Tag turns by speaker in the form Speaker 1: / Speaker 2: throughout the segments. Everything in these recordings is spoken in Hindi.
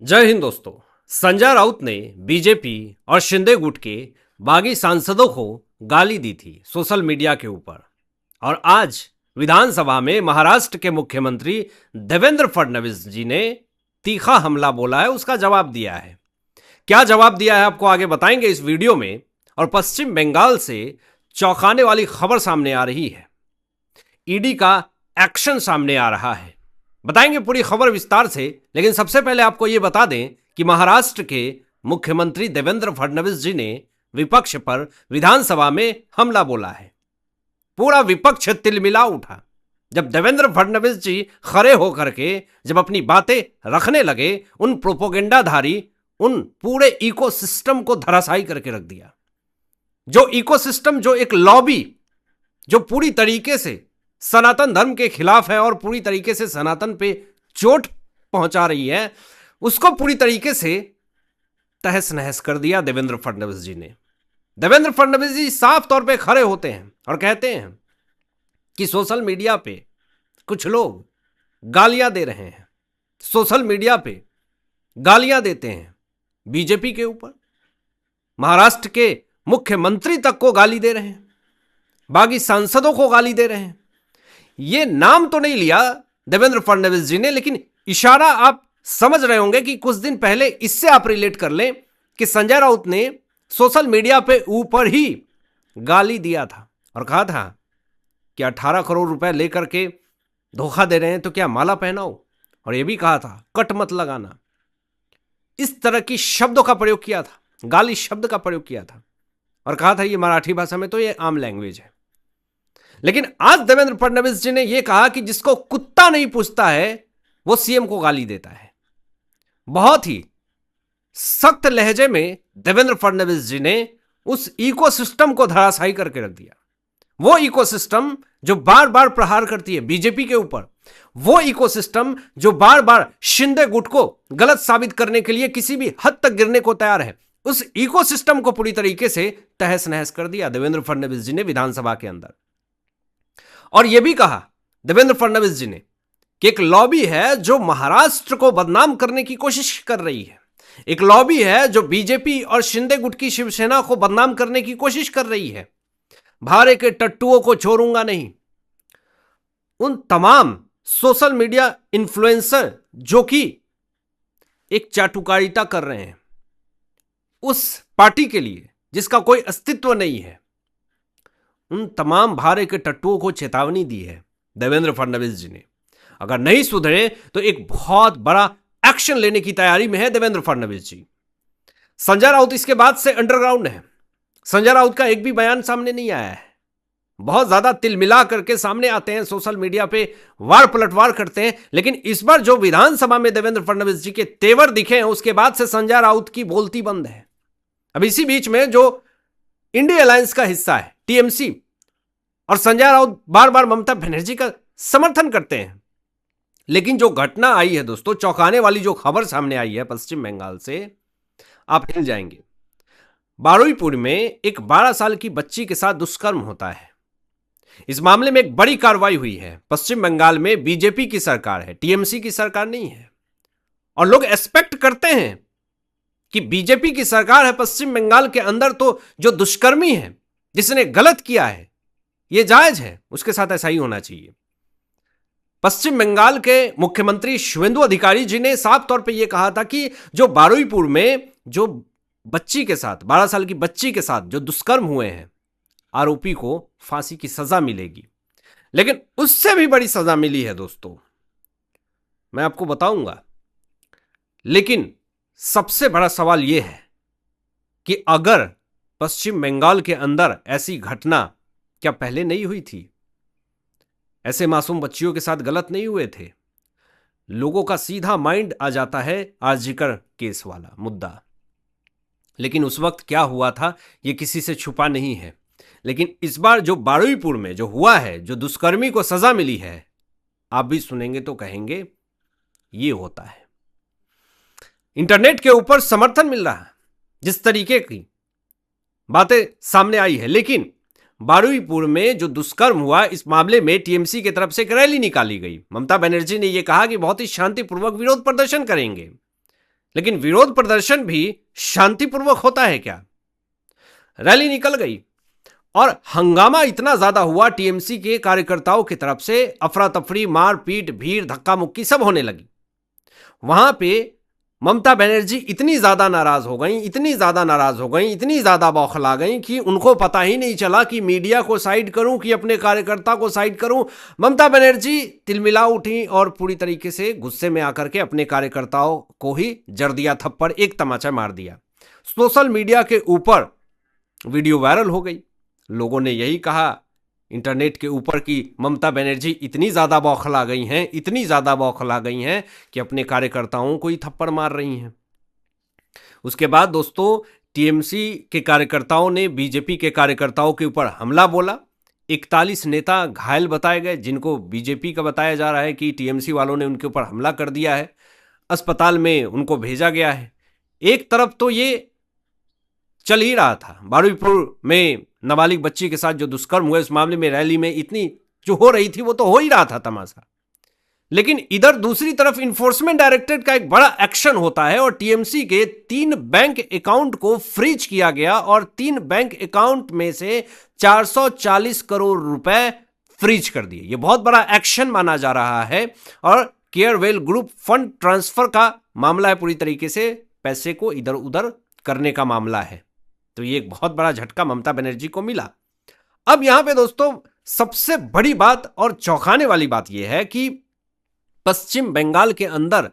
Speaker 1: जय हिंद दोस्तों। संजय राउत ने बीजेपी और शिंदे गुट के बागी सांसदों को गाली दी थी सोशल मीडिया के ऊपर, और आज विधानसभा में महाराष्ट्र के मुख्यमंत्री देवेंद्र फडणवीस जी ने तीखा हमला बोला है, उसका जवाब दिया है। क्या जवाब दिया है आपको आगे बताएंगे इस वीडियो में। और पश्चिम बंगाल से चौंकाने वाली खबर सामने आ रही है, ईडी का एक्शन सामने आ रहा है। बताएंगे पूरी खबर विस्तार से, लेकिन सबसे पहले आपको यह बता दें कि महाराष्ट्र के मुख्यमंत्री देवेंद्र फडणवीस जी ने विपक्ष पर विधानसभा में हमला बोला है। पूरा विपक्ष तिलमिला उठा जब देवेंद्र फडणवीस जी खड़े होकर के जब अपनी बातें रखने लगे। उन प्रोपोगेंडाधारी उन पूरे इकोसिस्टम को धराशायी करके रख दिया। जो इकोसिस्टम, जो एक लॉबी जो पूरी तरीके से सनातन धर्म के खिलाफ है और पूरी तरीके से सनातन पे चोट पहुंचा रही है, उसको पूरी तरीके से तहस नहस कर दिया देवेंद्र फडणवीस जी ने। देवेंद्र फडणवीस जी साफ तौर पे खड़े होते हैं और कहते हैं कि सोशल मीडिया पे कुछ लोग गालियां दे रहे हैं, सोशल मीडिया पे गालियां देते हैं बीजेपी के ऊपर। महाराष्ट्र के मुख्यमंत्री तक को गाली दे रहे हैं, बागी सांसदों को गाली दे रहे हैं। ये नाम तो नहीं लिया देवेंद्र फडणवीस जी ने, लेकिन इशारा आप समझ रहे होंगे कि कुछ दिन पहले इससे आप रिलेट कर लें कि संजय राउत ने सोशल मीडिया पे ऊपर ही गाली दिया था और कहा था कि 18 करोड़ रुपए लेकर के धोखा दे रहे हैं तो क्या माला पहनाओ, और यह भी कहा था कट मत लगाना। इस तरह की शब्दों का प्रयोग किया था, गाली शब्द का प्रयोग किया था, और कहा था ये मराठी भाषा में तो ये आम लैंग्वेज है। लेकिन आज देवेंद्र फडणवीस जी ने यह कहा कि जिसको कुत्ता नहीं पूछता है वो सीएम को गाली देता है। बहुत ही सख्त लहजे में देवेंद्र फडणवीस जी ने उस इकोसिस्टम को धराशायी करके रख दिया। वो इकोसिस्टम जो बार बार प्रहार करती है बीजेपी के ऊपर, वो इकोसिस्टम जो बार बार शिंदे गुट को गलत साबित करने के लिए किसी भी हद तक गिरने को तैयार है, उस इकोसिस्टम को पूरी तरीके से तहस नहस कर दिया देवेंद्र फडणवीस जी ने विधानसभा के अंदर। और यह भी कहा देवेंद्र फडणवीस जी ने कि एक लॉबी है जो महाराष्ट्र को बदनाम करने की कोशिश कर रही है, एक लॉबी है जो बीजेपी और शिंदे गुट की शिवसेना को बदनाम करने की कोशिश कर रही है। भारे के टट्टुओं को छोड़ूंगा नहीं। उन तमाम सोशल मीडिया इन्फ्लुएंसर जो कि एक चाटुकारिता कर रहे हैं उस पार्टी के लिए जिसका कोई अस्तित्व नहीं है, उन तमाम भारे के टट्टुओं को चेतावनी दी है देवेंद्र फडणवीस जी ने। अगर नहीं सुधरे तो एक बहुत बड़ा एक्शन लेने की तैयारी में है देवेंद्र फडणवीस जी। संजय राउत इसके बाद से अंडरग्राउंड है। संजय राउत का एक भी बयान सामने नहीं आया है। बहुत ज्यादा तिलमिला करके सामने आते हैं, सोशल मीडिया पे वार पलटवार करते हैं, लेकिन इस बार जो विधानसभा में देवेंद्र फडणवीस जी के तेवर दिखे हैं उसके बाद से संजय राउत की बोलती बंद है। अब इसी बीच में जो इंडिया अलायंस का हिस्सा है टीएमसी, और संजय राउत बार बार ममता बनर्जी का समर्थन करते हैं। लेकिन जो घटना आई है दोस्तों, चौंकाने वाली जो खबर सामने आई है पश्चिम बंगाल से, आप हिल जाएंगे। बारुईपुर में एक 12 साल की बच्ची के साथ दुष्कर्म होता है। इस मामले में एक बड़ी कार्रवाई हुई है। पश्चिम बंगाल में बीजेपी की सरकार है, टीएमसी की सरकार नहीं है, और लोग एक्सपेक्ट करते हैं कि बीजेपी की सरकार है पश्चिम बंगाल के अंदर, तो जो दुष्कर्मी है, जिसने गलत किया है, यह जायज है, उसके साथ ऐसा ही होना चाहिए। पश्चिम बंगाल के मुख्यमंत्री शुवेंदु अधिकारी जी ने साफ तौर पे यह कहा था कि जो बारुईपुर में जो बच्ची के साथ, 12 साल की बच्ची के साथ जो दुष्कर्म हुए हैं, आरोपी को फांसी की सजा मिलेगी। लेकिन उससे भी बड़ी सजा मिली है दोस्तों, मैं आपको बताऊंगा। लेकिन सबसे बड़ा सवाल यह है कि अगर पश्चिम बंगाल के अंदर ऐसी घटना क्या पहले नहीं हुई थी? ऐसे मासूम बच्चियों के साथ गलत नहीं हुए थे? लोगों का सीधा माइंड आ जाता है आरजीकर केस वाला मुद्दा। लेकिन उस वक्त क्या हुआ था यह किसी से छुपा नहीं है। लेकिन इस बार जो बारुईपुर में जो हुआ है, जो दुष्कर्मी को सजा मिली है, आप भी सुनेंगे तो कहेंगे ये होता है। इंटरनेट के ऊपर समर्थन मिल रहा है, जिस तरीके की बातें सामने आई है। लेकिन बारुईपुर में जो दुष्कर्म हुआ, इस मामले में टीएमसी की तरफ से एक रैली निकाली गई। ममता बनर्जी ने यह कहा कि बहुत ही शांतिपूर्वक विरोध प्रदर्शन करेंगे। लेकिन विरोध प्रदर्शन भी शांतिपूर्वक होता है क्या? रैली निकल गई और हंगामा इतना ज्यादा हुआ, टीएमसी के कार्यकर्ताओं की तरफ से अफरा तफरी, मारपीट, भीड़, धक्का मुक्की सब होने लगी। वहां पे ममता बनर्जी इतनी ज्यादा नाराज हो गई, इतनी ज्यादा नाराज हो गई, इतनी ज्यादा बौखला गई कि उनको पता ही नहीं चला कि मीडिया को साइड करूं कि अपने कार्यकर्ता को साइड करूं। ममता बनर्जी तिलमिला उठी और पूरी तरीके से गुस्से में आकर के अपने कार्यकर्ताओं को ही जड़ दिया थप्पड़, एक तमाचा मार दिया। सोशल मीडिया के ऊपर वीडियो वायरल हो गई। लोगों ने यही कहा इंटरनेट के ऊपर कि ममता बनर्जी इतनी ज्यादा बौखला गई हैं, इतनी ज्यादा बौखला गई हैं कि अपने कार्यकर्ताओं को ही थप्पड़ मार रही हैं। उसके बाद दोस्तों टीएमसी के कार्यकर्ताओं ने बीजेपी के कार्यकर्ताओं के ऊपर हमला बोला। 41 नेता घायल बताए गए, जिनको बीजेपी का बताया जा रहा है कि टीएमसी वालों ने उनके ऊपर हमला कर दिया है। अस्पताल में उनको भेजा गया है। एक तरफ तो ये चल ही रहा था, बारुईपुर में नाबालिग बच्ची के साथ जो दुष्कर्म हुआ, इस मामले में रैली में इतनी जो हो रही थी वो तो हो ही रहा था तमाशा। लेकिन इधर दूसरी तरफ इन्फोर्समेंट डायरेक्टरेट का एक बड़ा एक्शन होता है और टीएमसी के 3 बैंक अकाउंट को फ्रीज किया गया और 3 बैंक अकाउंट में से 440 करोड़ रुपए फ्रीज कर दिए। यह बहुत बड़ा एक्शन माना जा रहा है और केयरवेल ग्रुप फंड ट्रांसफर का मामला है, पूरी तरीके से पैसे को इधर उधर करने का मामला है। तो ये एक बहुत बड़ा झटका ममता बनर्जी को मिला। अब यहां पे दोस्तों सबसे बड़ी बात और चौंकाने वाली बात यह है कि पश्चिम बंगाल के अंदर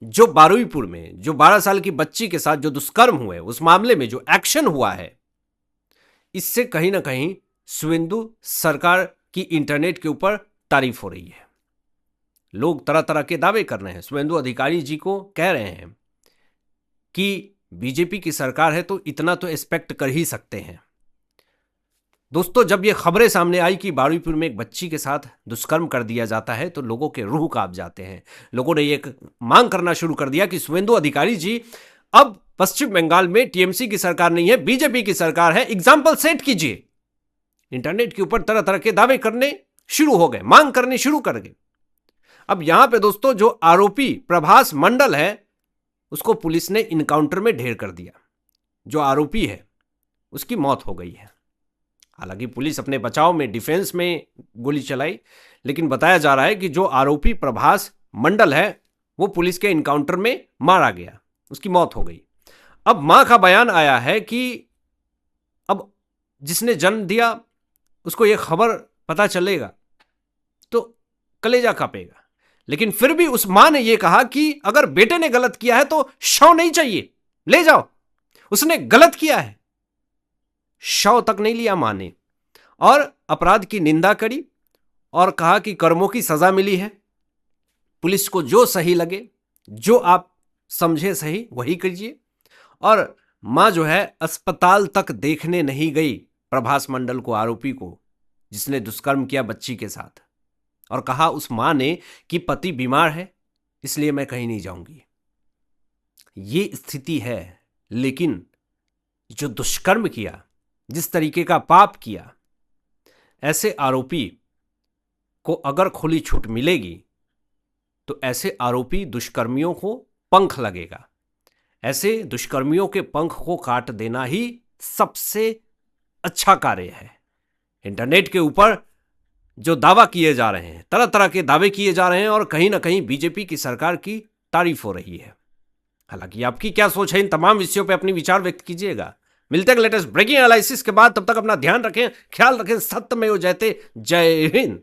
Speaker 1: जो बारुईपुर में जो 12 साल की बच्ची के साथ जो दुष्कर्म हुए, उस मामले में जो एक्शन हुआ है, इससे कहीं ना कहीं शुवेंदु सरकार की इंटरनेट के ऊपर तारीफ हो रही है। लोग तरह तरह के दावे कर रहे हैं, शुवेंदु अधिकारी जी को कह रहे हैं कि बीजेपी की सरकार है तो इतना तो एक्सपेक्ट कर ही सकते हैं। दोस्तों जब ये खबरें सामने आई कि बारुईपुर में एक बच्ची के साथ दुष्कर्म कर दिया जाता है तो लोगों के रूह कांप जाते हैं। लोगों ने ये मांग करना शुरू कर दिया कि शुवेंदु अधिकारी जी, अब पश्चिम बंगाल में टीएमसी की सरकार नहीं है, बीजेपी की सरकार है, एग्जाम्पल सेट कीजिए। इंटरनेट के ऊपर तरह तरह के दावे करने शुरू हो गए, मांग करने शुरू कर गए। अब यहां पर दोस्तों जो आरोपी प्रभास मंडल है उसको पुलिस ने इनकाउंटर में ढेर कर दिया। जो आरोपी है उसकी मौत हो गई है। हालांकि पुलिस अपने बचाव में, डिफेंस में गोली चलाई, लेकिन बताया जा रहा है कि जो आरोपी प्रभास मंडल है वो पुलिस के इनकाउंटर में मारा गया, उसकी मौत हो गई। अब मां का बयान आया है कि अब जिसने जन्म दिया उसको ये खबर पता चलेगा तो कलेजा कांपेगा। लेकिन फिर भी उस मां ने यह कहा कि अगर बेटे ने गलत किया है तो शव नहीं चाहिए, ले जाओ। उसने गलत किया है, शव तक नहीं लिया मां ने, और अपराध की निंदा करी और कहा कि कर्मों की सजा मिली है। पुलिस को जो सही लगे, जो आप समझे सही, वही कीजिए। और मां जो है अस्पताल तक देखने नहीं गई प्रभास मंडल को, आरोपी को, जिसने दुष्कर्म किया बच्ची के साथ, और कहा उस मां ने कि पति बीमार है इसलिए मैं कहीं नहीं जाऊंगी। ये स्थिति है। लेकिन जो दुष्कर्म किया, जिस तरीके का पाप किया, ऐसे आरोपी को अगर खुली छूट मिलेगी तो ऐसे आरोपी दुष्कर्मियों को पंख लगेगा। ऐसे दुष्कर्मियों के पंख को काट देना ही सबसे अच्छा कार्य है। इंटरनेट के ऊपर जो दावा किए जा रहे हैं, तरह तरह के दावे किए जा रहे हैं और कहीं ना कहीं बीजेपी की सरकार की तारीफ हो रही है। हालांकि आपकी क्या सोच है, इन तमाम विषयों पे अपनी विचार व्यक्त कीजिएगा। मिलते हैं लेटेस्ट ब्रेकिंग एनालिसिस के बाद, तब तक अपना ध्यान रखें, ख्याल रखें। सत्यमेव जयते। जय हिंद।